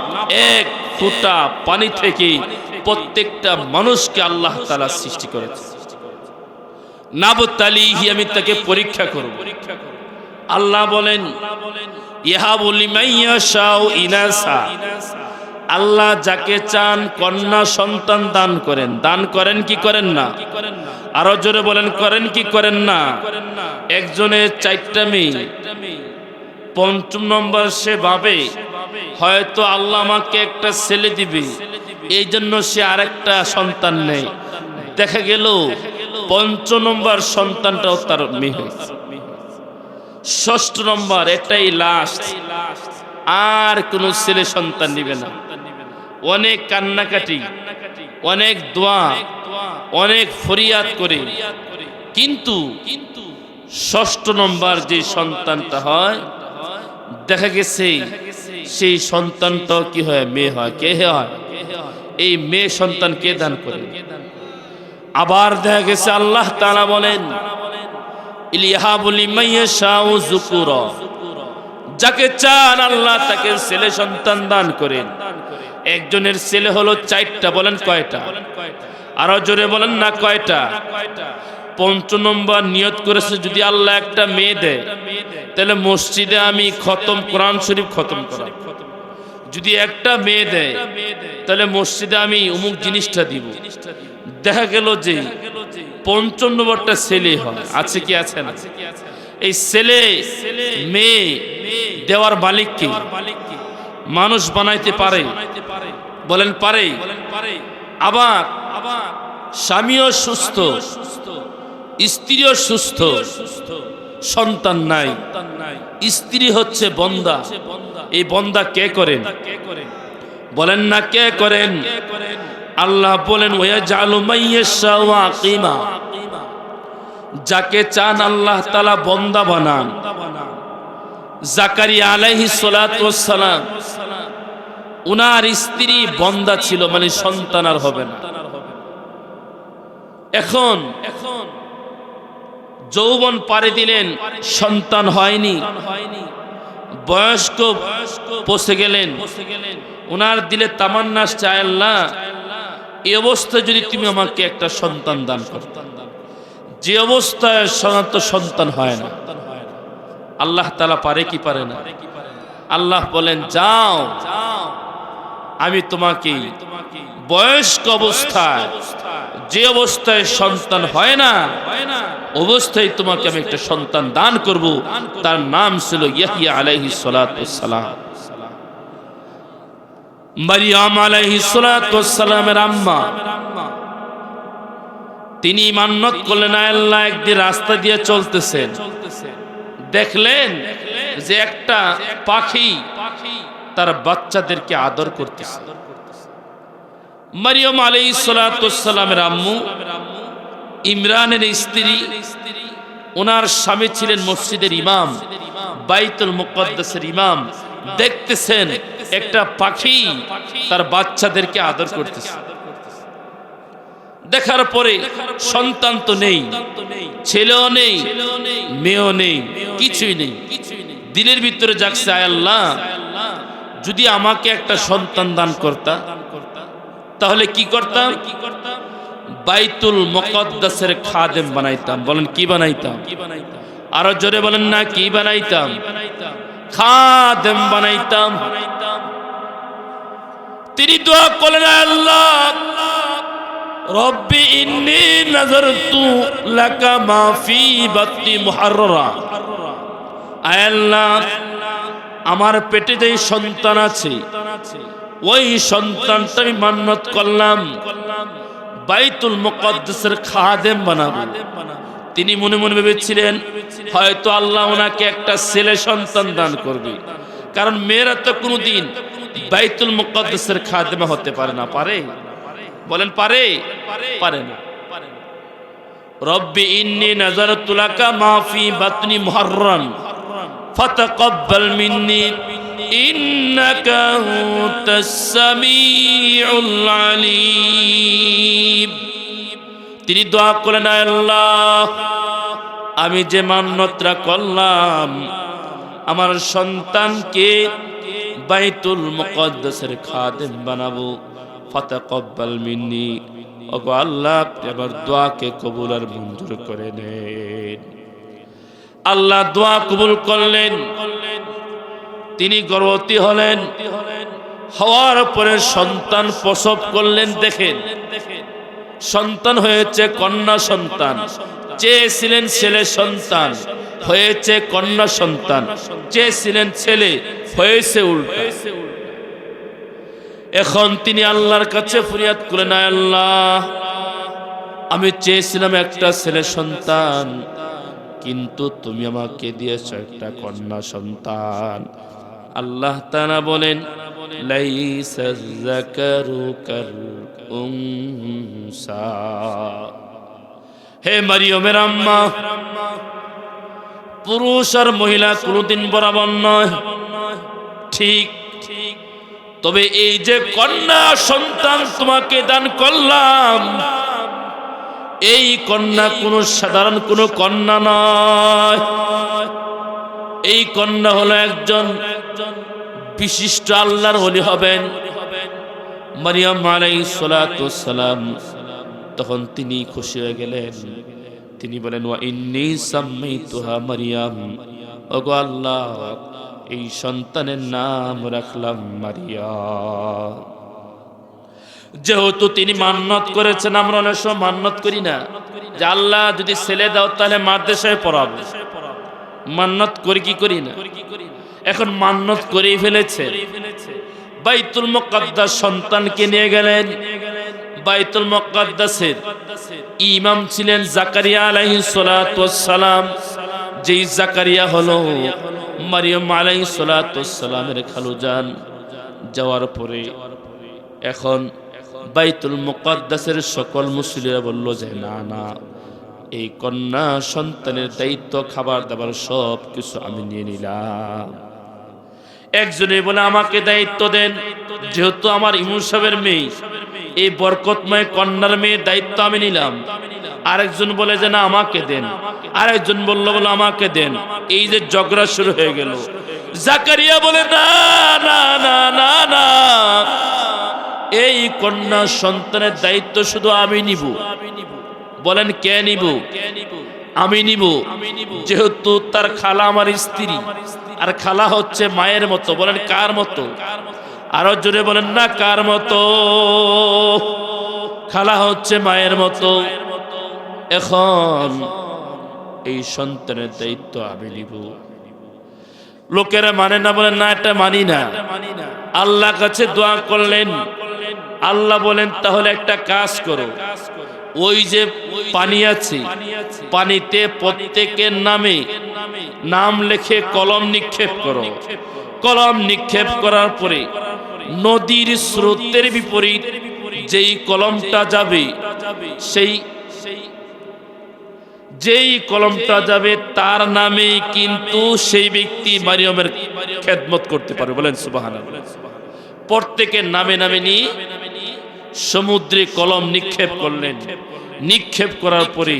এক ফোঁটা পানি থেকে প্রত্যেকটা মানুষকে আল্লাহ তাআলা সৃষ্টি করেছে। নাবতালিহি, আমি তাকে পরীক্ষা করব। আল্লাহ বলেন, ইয়াহাবু লিমান ইয়াশাউ ইনাসা, আল্লাহ যাকে চান কন্যা সন্তান দান করেন। দান করেন কি করেন না? আরো জোরে বলেন, করেন কি করেন না? একজনের 4টা মেয়ে, 5ম নম্বর সে ভাবে হয়তো আল্লাহ আমাকে একটা ছেলে দিবে, এই জন্য সে আরেকটা সন্তান নেই। দেখা গেল ৫ নম্বর সন্তানটাও তার মেয়ে হয়েছে, ৬ষ্ঠ নম্বর এটাই লাস্ট, আর কোনো ছেলে সন্তান নিবে না। অনেক কান্নাকাটি, অনেক দোয়া, অনেক ফরিয়াদ করে, কিন্তু ৬ষ্ঠ নম্বর যে সন্তানটা হয়, দেখা গেছে সেই সন্তানটাও কি হয়, মেয়ে হয়। কে হয়? এই মেয়ে সন্তান কে দান করে? আবার দেখা গেছে আল্লাহ তাআলা বলেন, ইলিয়াহাবু লিমান ইয়াশাউ যুকুরা, যাকে চান আল্লাহ তাকে ছেলে সন্তান দান করেন। একজনের ছেলে হলো 4টা, বলেন কয়টা? আরো জোরে বলেন না কয়টা? ৫ নম্বর নিয়ত করেছে যদি আল্লাহ একটা মেয়ে দেয়, তাহলে মসজিদে আমি খতম কোরআন শরীফ খতম করা। যদি একটা মেয়ে দেয়, তাহলে মসজিদে আমি অমুক জিনিসটা দিব। দেখা গেল যে ৫ নম্বরটা ছেলে হয়। আছে কি আছে না? এই ছেলে মেয়ে দেওয়ার মালিক কি? মানুষ বানাইতে পারে, বলেন পারে? আবার স্বামীও সুস্থ, স্ত্রীও সুস্থ, সন্তান নাই, স্ত্রী হচ্ছে বন্দা। এই বন্দা কে করেন? বলেন না কে করেন? আল্লাহ বলেন, ওয়াজআলু মাইয়াশাউ আকিমা, যাকে চান আল্লাহ তাআলা বন্দা বানান। জাকারিয়া আলাইহিস সালাতু ওয়াস সালাম, উনার স্ত্রী বন্দা ছিল, মানে সন্তান আর হবে না। এখন যৌবন পাড়ি দিলেন, সন্তান হয়নি, বয়স্ক পৌঁছে গেলেন, উনার দিলে তামান্না আসছে, আল্লাহ এই অবস্থায় যদি তুমি আমাকে একটা সন্তান দান করতে। যে অবস্থায় সন্তান হয় না, আল্লাহ তাআলা পারে কি পারে না? আল্লাহ বলেন, যাও আমি তোমাকে বয়স্ক অবস্থায়, যে অবস্থায় সন্তান হয় না, অবস্থায় তোমাকে আমি একটা সন্তান দান করব। তার নাম ছিল ইয়াহইয়া আলাইহিস সালাতু ওয়াস সালাম। মারিয়াম আলাইহিস সালাতু ওয়াস সালামের আম্মা, তিনি মান্নত করলেন, আল্লাহ একদিন রাস্তা দিয়ে চলতেছেন, দেখলেন যে একটা পাখি তার বাচ্চাদেরকে আদর করতেছে। মারিয়াম আলাইহিস সালাতু ওয়াস সালামের আম্মু, ইমরানের স্ত্রী, ওনার স্বামী ছিলেন মসজিদের ইমাম, বাইতুল মুকদ্দাসের ইমাম, দেখতেছেন একটা পাখি তার বাচ্চাদেরকে আদর করতেছে। দেখার পরে সন্তান তো নেই, ছেলেও নেই, মেয়েও নেই, কিছুই নেই। দিলের ভিতরে জাগছে, আয় আল্লাহ যদি আমাকে একটা সন্তান দান করতা, তাহলে কি করতাম? বাইতুল মুকদ্দাসের খাদেম বানাইতাম। বলেন কি বানাইতাম? আরো জোরে বলেন না কি বানাইতাম? খাদেম বানাইতাম। তিনি দোয়া করলেন, আল্লাহ রব্বি ইন্নী নাযারতু লাকা মা ফি বাতনি মুহাররারা, আয় আল্লাহ আমার পেটে যে সন্তান আছে, ওই সন্তানটা আমি মান্নত করলাম বাইতুল মুকদ্দাসের খাদেম বানাবো। তিনি মনে মনে ভেবেছিলেন হয়তো আল্লাহ ওনাকে একটা ছেলে সন্তান দান করবে, কারণ মেয়েরা তো কোনোদিন বাইতুল মুকদ্দাসের খাদেমা হতে পারে না। পারে? বলেন পারে? পারে না। রব্বি ইন্নী নাযারতু লাকা মা ফি বাতনি মুহাররান ফাতাকাব্বাল মিন্নী ইন্নাকা আনতাস সামিউল আলীম। তিনি দোয়া করলেন, আল্লাহ আমি যে মান্যতটা করলাম আমার সন্তানকে বাইতুল মুকদ্দাসের খাদেম বানাবো, ফাতাকাব্বাল মিন্নী, ওগো আল্লাহ এবার দোয়াকে কবুল আর মঞ্জুর করে নেন। আল্লাহ দোয়া কবুল করলেন। তিনি গর্ভবতী হলেন, হওয়ার পরে সন্তান প্রসব করলেন। দেখেন সন্তান হয়েছে কন্যা সন্তান, চেয়েছিলেন ছেলে সন্তান, হয়েছে কন্যা সন্তান, চেয়েছিলেন ছেলে, হয়েছে উল্টা। এখন তিনি আল্লাহর কাছে ফরিয়াদ করেন, আয় আল্লাহ, আমি চেয়েছিলাম একটা ছেলে সন্তান, কিন্তু তুমি আমাকে দিয়েছ একটা কন্যা সন্তান। আল্লাহ তাআলা বলেন, লাইসা যাকারু কাল উনসা। হে মারিয়মের আম্মা, পুরুষ আর মহিলা কোনদিন বরাবর নয়, ঠিক। তবে এই যে কন্যা সন্তান তোমাকে দান করলাম, এই কন্যা কোনো সাধারণ কোনো কন্যা নয়। এই কন্যা হলো একজন বিশিষ্ট আল্লাহর ওলি হবেন। মারিয়াম আলাইহিস সালাতু ওয়াস সালাম তখন তিনি খুশি হয়ে গেলেন। তিনি বলেন, ওয়া ইন্নী সাম্মাইতুহা মারিয়াম, ওগো আল্লাহ, এই সন্তানের নাম রাখলাম মারিয়াম। যেহেতু তিনি মান্নত করেছেন, আমরা অনেক সময় মান্নত করি না যে আল্লাহ যদি ছেলে দাও তাহলে মাদ্রাসায় পড়াবো, মান্নত করি কি করি না? এখন মান্নত করেই ফেলেছে। বাইতুল মুকাদ্দাস সন্তানকে নিয়ে গেলেন। বাইতুল মুকাদ্দাসের ইমাম ছিলেন জাকারিয়া আলাইহিস সালাতু ওয়াস সালাম। যেই জাকারিয়া হলো মারিয়াম আলাইহিস সালাতু ওয়াস সালামের খালুজান। যাওয়ার পরে এখন বাইতুল মুকাদ্দাসের সকল মুসলিমরা বলল যে না না, এই কন্যা সন্তানের দায়িত্ব, খাবার দাবার সব কিছু আমি নিয়ে নিলাম। একজনে বলে, আমাকে দায়িত্ব দেন, যেহেতু আমার ইমাম সাহেবের মেয়ে, এই বরকতময় কন্যার মেয়ের দায়িত্ব আমি নিলাম। আরেকজন বলে যে না, আমাকে দেন। আরেকজন বলল বলে আমাকে দেন। এই যে ঝগড়া শুরু হয়ে গেল। জাকারিয়া বলে, না না না না না, এই কন্যা সন্তানের দায়িত্ব শুধু আমি নিব। বলেন, কে নিব? আমি নিব। যেহেতু তার খালা আমার স্ত্রী, আর খালা হচ্ছে মায়ের মতো। বলেন, কার মতো? আরো জোরে বলেন না, কার মতো? খালা হচ্ছে মায়ের মতো। এখন এই সন্তানের দায়িত্ব আমি নিব। লোকেরা মানে না, বলেন না, এটা মানি না। আল্লাহ কাছে দোয়া করলেন। আল্লাহ বলেন, তাহলে একটা কাজ করো, ওই যে পানি আছে, পানিতে প্রত্যেকের নামে নাম লিখে কলম নিক্ষেপ করো। কলম নিক্ষেপ করার পরে নদীর স্রোতের বিপরীত যেই কলমটা যাবে, যেই কলমটা যাবে তার নামে কিন্তু সেই ব্যক্তি মারিয়মের খেদমত করতে পারবে। বলেন সুবহানাল্লাহ। প্রত্যেকের নামে নামে নিয়ে সমুদ্রে কলম নিক্ষেপ করলেন। নিক্ষেপ করার পরে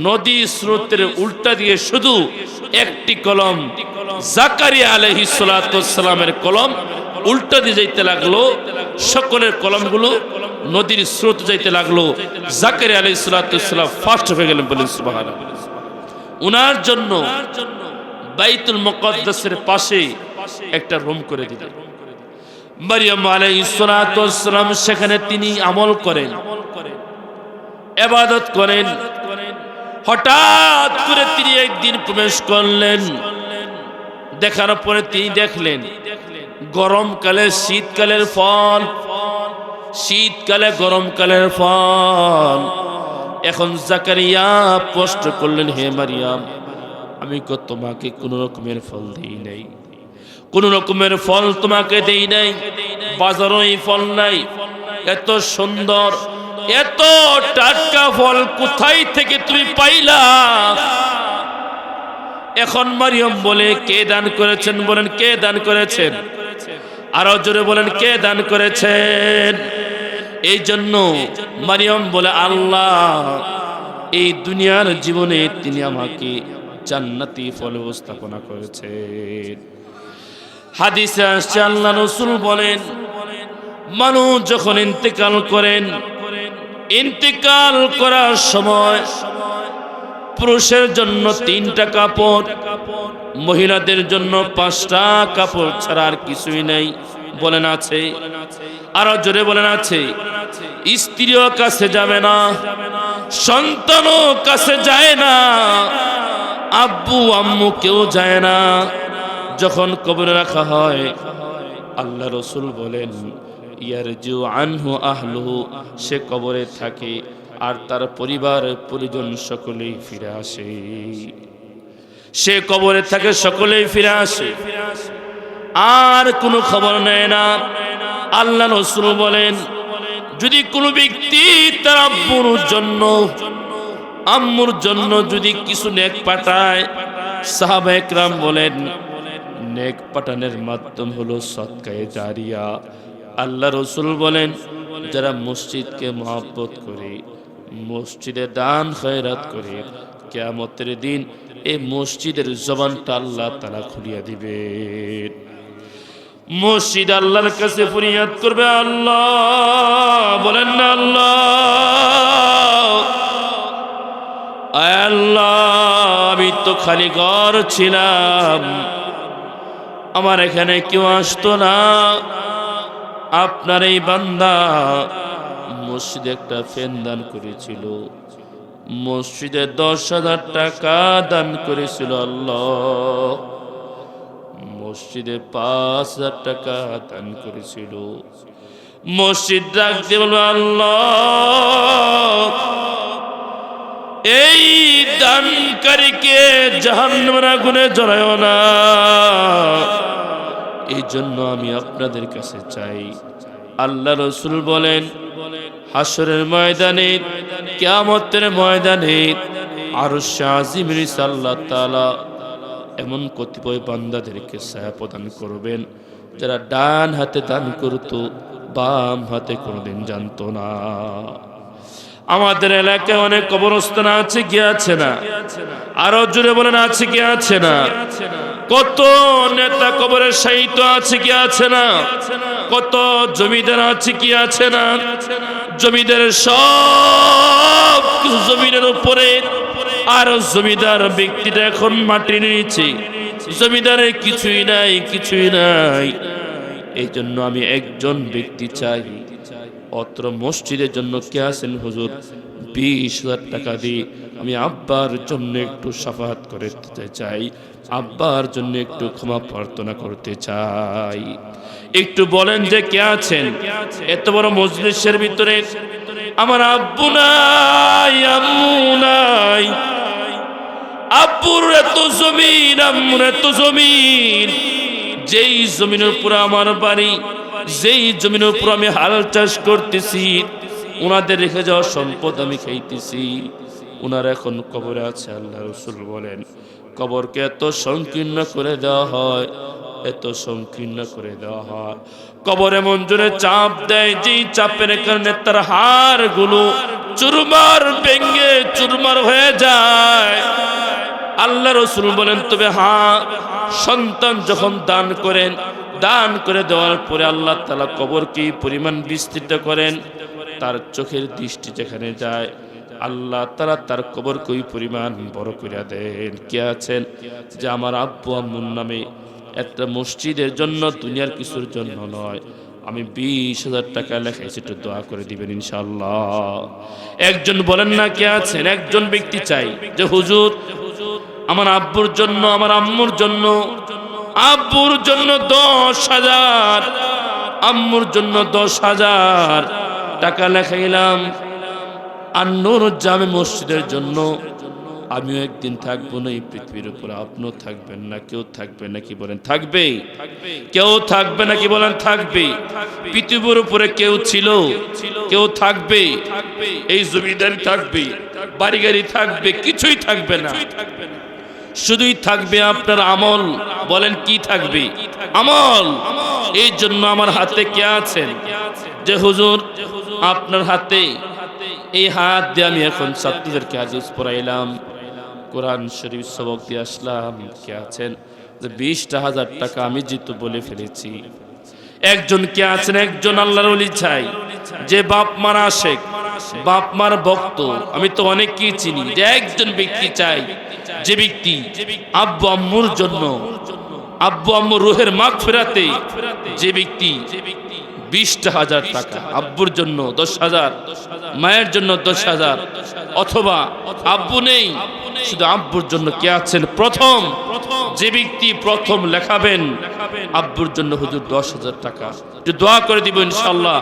নদী স্রোতের উল্টা দিয়ে শুধু একটি কলম, জাকারিয়া আলাইহিস সালাতু ওয়াস সালামের কলম উল্টা দিয়ে যাইতে লাগলো। সকলের কলমগুলো নদীর স্রোত যাইতে লাগলো। জাকারিয়া আলাইহিস সালাতু ওয়াস সালাম ফার্স্ট হয়ে গেলেন। বলেন সুবহানাল্লাহ। উনার জন্য বাইতুল মুকাদ্দাসের পাশে একটা রুম করে দিলেন। মারিয়াম আলাইহিস সালাতু ওয়াস সালাম সেখানে তিনি আমল করেন, ইবাদত করেন। হঠাৎ করে তিনি একদিন প্রবেশ করলেন। দেখার পরে তিনি দেখলেন গরমকালে শীতকালের ফল, শীতকালে গরমকালের ফল। এখন জাকারিয়া প্রশ্ন করলেন, হে মারিয়াম, আমি তো তোমাকে কোন রকমের ফল দেই নাই, কোন রকমের ফল তোমাকে দেই নাই, বাজারও এই ফল নাই। এত সুন্দর, এত টাটকা ফল কোথায় থেকে তুমি পাইলা? এখন মারিয়াম বলে, কে দান করেছেন? বলেন, কে দান করেছেন? আরো জোরে বলেন, কে দান করেছেন? এই জন্য মারিয়াম বলে, আল্লাহ এই দুনিয়ার জীবনে তিনি আমাকে জান্নাতি ফল উপস্থাপনা করেছেন। হাদিসে আসছে, আল্লাহ রাসূল বলেন, মানুষ যখন ইন্তেকাল করেন, ইন্তেকাল করার সময় পুরুষের জন্য 3টা কাপড়, মহিলাদের জন্য 5টা কাপড় ছাড়া আর কিছুই নাই। বলেন, আছে? আরো জোরে বলেন, আছে? স্ত্রীও কাছে যাবে না, সন্তানও কাছে যায় না, আব্বু আম্মু কেউ যায় না। যখন কবরে রাখা হয়, আল্লাহ রাসূল বলেন, ইয়ারজু আনহু আহলুহু, সে কবরে থাকে আর তার পরিবার পরিজন সকলেই ফিরে আসে। সে কবরে থাকে, সকলেই ফিরে আসে, আর কোনো খবর নেয় না। আল্লাহ রাসূল বলেন, যদি কোনো ব্যক্তি তার আব্বুর জন্য আম্মুর জন্য যদি কিছু নেক পাঠায়, সাহাবায়ে কেরাম বলেন নেক পাঠানোর মাধ্যম হলো সদকায়ে জারিয়া। আল্লাহ রাসূল বলেন, যারা মসজিদকে মহব্বত করে, মসজিদে দান খয়রাত করে, কিয়ামতের দিন এই মসজিদের জবানটা আল্লাহ তাআলা খুলিয়ে দিবেন। মসজিদ আল্লাহর কাছে ফরিয়াদ করবে, আল্লাহ, বলেন না আল্লাহ, আয় আল্লাহ, আমি তো খালি ঘর ছিলাম, আমার এখানে কেউ আসতো না, আপনার এই বান্দা মসজিদে একটা ফ্যান দান করেছিল, মসজিদে 10,000 টাকা দান করেছিল, আল্লাহ মসজিদে 5,000 টাকা দান করেছিল। মসজিদ ডাক দিয়ে বলল, আল্লাহ এই দানকারীকে জাহান্নামের আগুনে জ্বালায়ো না, এই জন্য আমি আপনাদের কাছে চাই। আল্লাহ রাসূল বলেন, হাসরের ময়দানে, কিয়ামতের ময়দানে আরশ আজিমের নিচে আল্লাহ তাআলা এমন কতিপয় বান্দাদেরকে ছায়া প্রদান করবেন যারা ডান হাতে দান করত, বাম হাতে কোনোদিন জানতো না। আমাদের এলাকায় অনেক কবরস্থান আছে কি আছে না? আরো জোরে বলেন, আছে কি আছে না? কত নেতা কবরে শায়িত আছে কি আছে না? কত জমিদার আছে কি আছে না? জমিদারের সব কিছু জমিনের উপরে, আর জমিদার ব্যক্তিটা এখন মাটির নিচে, জমিদারের কিছুই নাই, কিছুই নাই। এই জন্য আমি একজন ব্যক্তি চাই, অত্র মসজিদের জন্য কে আছেন হুজুর, 20,000 টাকা দিয়ে আমি আব্বার জন্য একটু শাফাআত করতে চাই, আব্বার জন্য একটু ক্ষমা প্রার্থনা করতে চাই। একটু বলেন যে কে আছেন? এত বড় মজলিসের ভিতরে আমার আব্বু নাই, আম্মু নাই, আব্বুর এত জমিন, আম্মুর এত জমিন, যেই জমিনের উপর আমার বাড়ি, যেই জমিনের উপর আমি হাল চাষ করতেছি, ওনাদের রেখে যাওয়া সম্পদ আমি খাইতেছি, ওনারা এখন কবরে আছে। আল্লাহ রাসূল বলেন, কবরকে এত সংকীর্ণ করে দেওয়া হয়, এত সংকীর্ণ করে দেওয়া হয়, কবর এমন জোরে চাপ দেয়, যেই চাপের কারণে তার হাড়গুলো চুরমার ভেঙে চুরমার হয়ে যায়। আল্লাহ রাসূল বলেন, তবে হ্যাঁ, সন্তান যখন দান করেন, দান করে দেওয়ার পরে আল্লাহ তাআলা কবরকে পরিমাণ বিস্তৃত করেন, তার চোখের দৃষ্টি যেখানে যায় আল্লাহ তাআলা তার কবরকে পরিমাণ বড় করে দেন। কে আছেন যে আমার আব্বু আম্মুর নামে একটা মসজিদের জন্য, দুনিয়ার কিছুর জন্য নয়, আমি 20,000 টাকা লেখাইছি, একটু দোয়া করে দিবেন ইনশাআল্লাহ। একজন বলেন না কে আছেন? একজন ব্যক্তি চাই যে হুজুর আমার আব্বুর জন্য, আমার আম্মুর জন্য, আব্বুর জন্য 10,000, আম্মুর জন্য 10,000 টাকা লেখাইলাম, আর নূর জামে মসজিদের জন্য আমিও একদিন থাকবো না এই পৃথিবীর উপর, আপনিও থাকবেন না, কেউ থাকবে নাকি বলেন? থাকবে? কেউ থাকবে নাকি বলেন? থাকবে। পৃথিবীর উপরে কেউ ছিল, কেউ থাকবে, এই জমিদারি থাকবে, বাড়ি গাড়ি থাকবে, কিছুই থাকবে না, শুধুই থাকবে আপনার আমল। বলেন কি থাকবে? আমল। এই জন্য আমার হাতে কে আছেন যে হুজুর আপনার হাতে, এই হাত দিয়ে আমি এখন ছাত্রদেরকে হাদিস পড়াইলাম, কোরআন শরীফ সবক দিয়ে আসলাম, কে আছেন যে 20,000 টাকা আমি জিতু বলে ফেলেছি? একজন কে আছেন? একজন আল্লাহর ওলি চাই যে বাপ মার আশেক, বাপ মার ভক্ত, আমি তো অনেককেই চিনি, যে একজন ব্যক্তি চাই যে ব্যক্তি আব্বু আম্মুর জন্য, আব্বু আম্মুর রুহের মাগফিরাতে, যে ব্যক্তি 20,000 টাকা, আব্বুর জন্য 10,000, মায়ের জন্য 10,000, অথবা আব্বু নেই শুধু আব্বুর জন্য কে আছেন? প্রথম যে ব্যক্তি প্রথম লেখাবেন আব্বুর জন্য হুজুর 10,000 টাকা। একটু দোয়া করে দিব ইনশাআল্লাহ,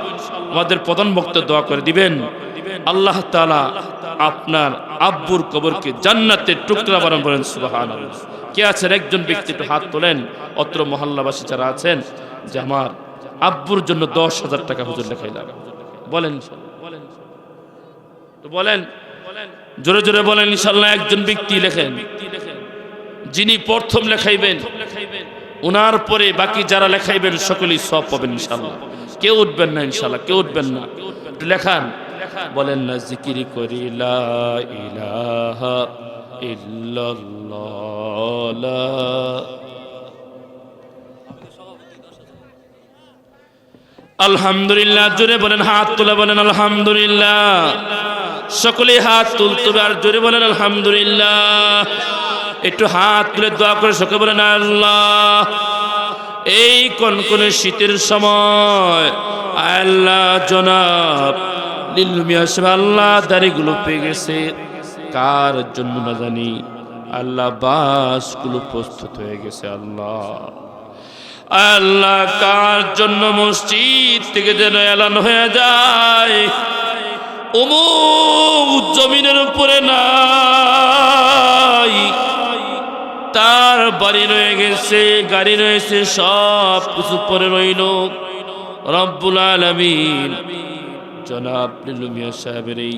আমাদের প্রধান বক্তা দোয়া করে দিবেন। আল্লাহ তাআলা আপনার আব্বুর কবরকে জান্নাতের টুকরা বানান, বলেন সুবহানাল্লাহ। কে আছেন একজন ব্যক্তি একটু হাত তোলেন, অত্র মহল্লাবাসী যারা আছেন, যে আমার আব্বুর জন্য 10,000 টাকা হুজুর লেখাইলাম। বলেন তো, বলেন জোরে জোরে বলেন ইনশাআল্লাহ। একজন ব্যক্তি লেখেন, যিনি প্রথম লেখাইবেন, ওনার পরে বাকি যারা লেখাইবেন সকলেই সব পাবেন ইনশাআল্লাহ। কেউ উঠবেন না ইনশাআল্লাহ, কেউ উঠবেন না। একটু লেখান, বলেন না জিকির করি লা ইলাহা ইল্লাল্লাহ লা। আলহামদুলিল্লাহ জোরে বলেন, হাত তুলে বলেন আলহামদুলিল্লাহ। সকলে হাত তুলতে হবে আর জোরে বলেন আলহামদুলিল্লাহ। একটু হাত তুলে দোয়া করে সকলে বলেন আল্লাহ। এই কনকনে শীতের সময় আল্লাহ জনাব লিল্লু মিয়া সাহেব আল্লাহ দাড়িগুলো পেয়ে গেছে, কার জন্য না জানি আল্লাহ বাসগুলো প্রস্তুত হয়ে গেছে। আল্লাহ আল্লাহ কার জন্য মসজিদ থেকে যেন এলান হয়ে যায় অমুক জমিনের উপরে নাই, তার বাড়ি রয়ে গেছে, গাড়ি রয়েছে, সব কিছু পরে রইল। রব্বুল আলামিন জনাব লিল্লু মিয়া সাহেবের এই